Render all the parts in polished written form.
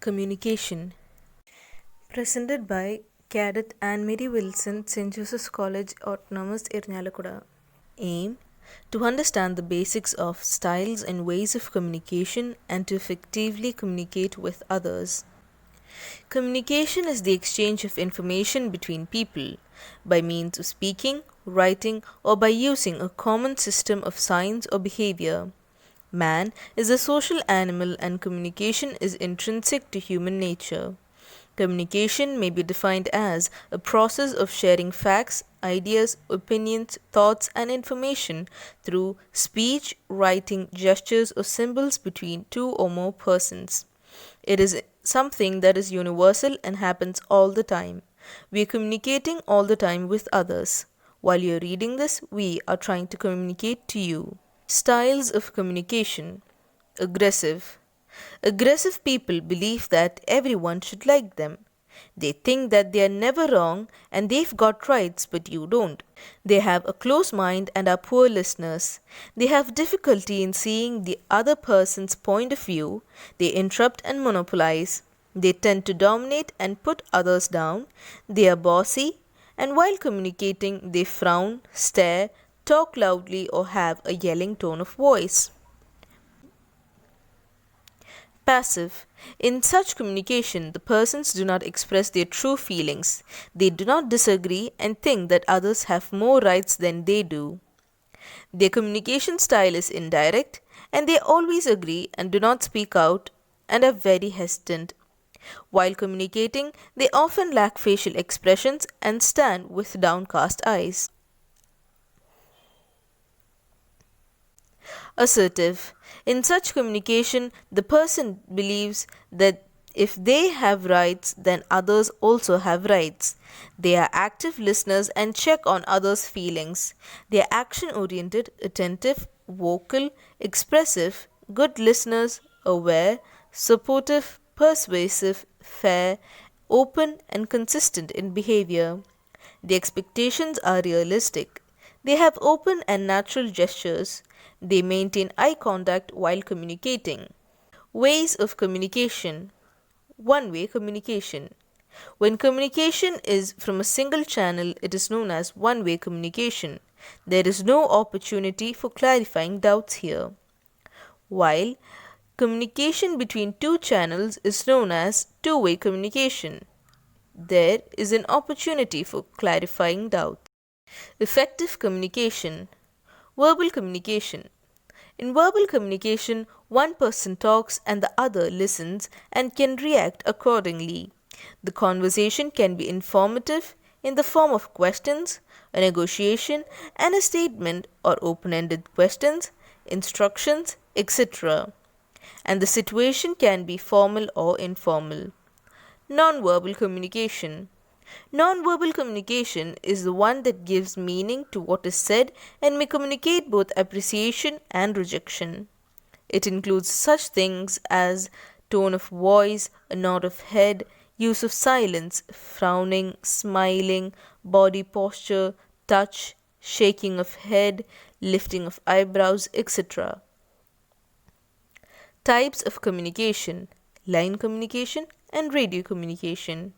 Communication. Presented by Cadet Anne-Marie Wilson, St. Joseph's College, Autonomous, Irnyalakuda. Aim: to understand the basics of styles and ways of communication and to effectively communicate with others. Communication is the exchange of information between people by means of speaking, writing, or by using a common system of signs or behavior. Man is a social animal and communication is intrinsic to human nature. Communication may be defined as a process of sharing facts, ideas, opinions, thoughts, and information through speech, writing, gestures, or symbols between two or more persons. It is something that is universal and happens all the time. We are communicating all the time with others. While you're reading this, we are trying to communicate to you. Styles of communication. Aggressive. Aggressive people believe that everyone should like them. They think that they are never wrong and they've got rights, but you don't. They have a close mind and are poor listeners. They have difficulty in seeing the other person's point of view. They interrupt and monopolize. They tend to dominate and put others down. They are bossy, and while communicating, they frown, stare, talk loudly, or have a yelling tone of voice. Passive. In such communication, the persons do not express their true feelings. They do not disagree and think that others have more rights than they do. Their communication style is indirect, and they always agree and do not speak out and are very hesitant. While communicating, they often lack facial expressions and stand with downcast eyes. Assertive. In such communication, the person believes that if they have rights, then others also have rights. They are active listeners and check on others' feelings. They are action oriented, attentive, vocal, expressive, good listeners, aware, supportive, persuasive, fair, open, and consistent in behavior. The expectations are realistic. They have open and natural gestures. They maintain eye contact while communicating. Ways of communication. One way communication. When communication is from a single channel, it is known as one way communication. There is no opportunity for clarifying doubts here. While communication between two channels is known as two way communication, there is an opportunity for clarifying doubts. Effective communication. Verbal communication. In verbal communication, one person talks and the other listens and can react accordingly. The conversation can be informative in the form of questions, a negotiation, and a statement or open ended questions, instructions, etc. And the situation can be formal or informal. Non-verbal communication. Non-verbal communication is the one that gives meaning to what is said and may communicate both appreciation and rejection. It includes such things as tone of voice, a nod of head, use of silence, frowning, smiling, body posture, touch, shaking of head, lifting of eyebrows, etc. Types of communication: line communication and radio communication.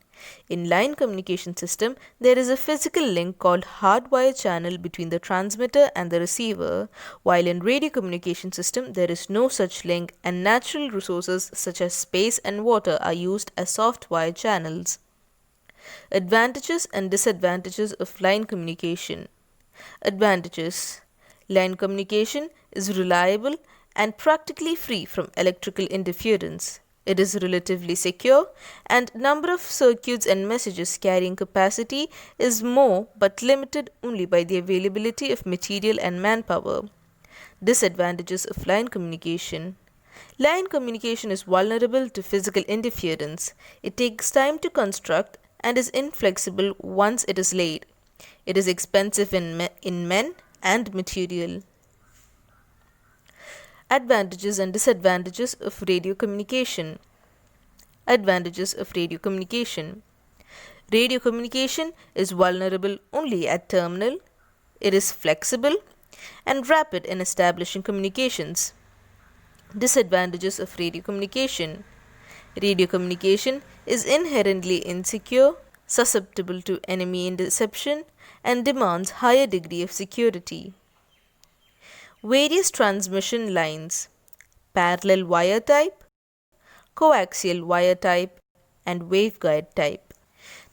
In line communication system, there is a physical link called hardwire channel between the transmitter and the receiver, while in radio communication system there is no such link and natural resources such as space and water are used as soft wire channels. Advantages and disadvantages of line communication. Advantages: line communication is reliable and practically free from electrical interference. It is relatively secure and number of circuits and messages carrying capacity is more but limited only by the availability of material and manpower. Disadvantages of line communication. Line communication is vulnerable to physical interference. It takes time to construct and is inflexible once it is laid. It is expensive in men and material. Advantages and disadvantages of radio communication. Advantages of radio communication. Radio communication is vulnerable only at terminal. It is flexible and rapid in establishing communications. Disadvantages of radio communication. Radio communication is inherently insecure, susceptible to enemy interception, and demands higher degree of security. Various transmission lines: parallel wire type, coaxial wire type, and waveguide type.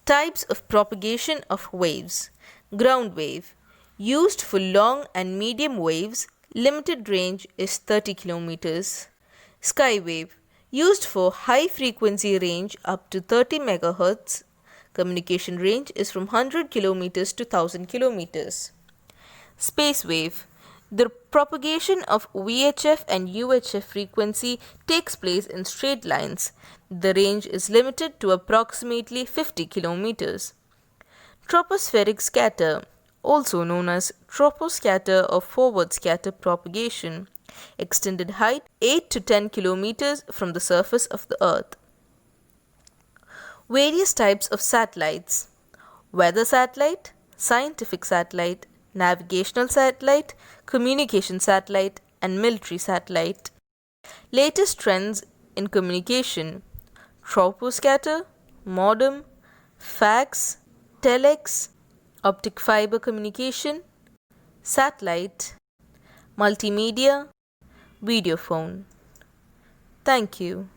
Types of propagation of waves: ground wave, used for long and medium waves, limited range is 30 kilometers. Sky wave, used for high frequency range up to 30 megahertz. Communication range is from 100 kilometers to 1000 kilometers. Space wave, the propagation of VHF and UHF frequency takes place in straight lines. The range is limited to approximately 50 kilometers. Tropospheric scatter, also known as troposcatter or forward scatter propagation, extended height 8 to 10 kilometers from the surface of the earth. Various types of satellites: weather satellite, scientific satellite, navigational satellite, communication satellite, and military satellite. Latest trends in communication: troposcatter, modem, fax, telex, optic fiber communication, satellite, multimedia, videophone. Thank you.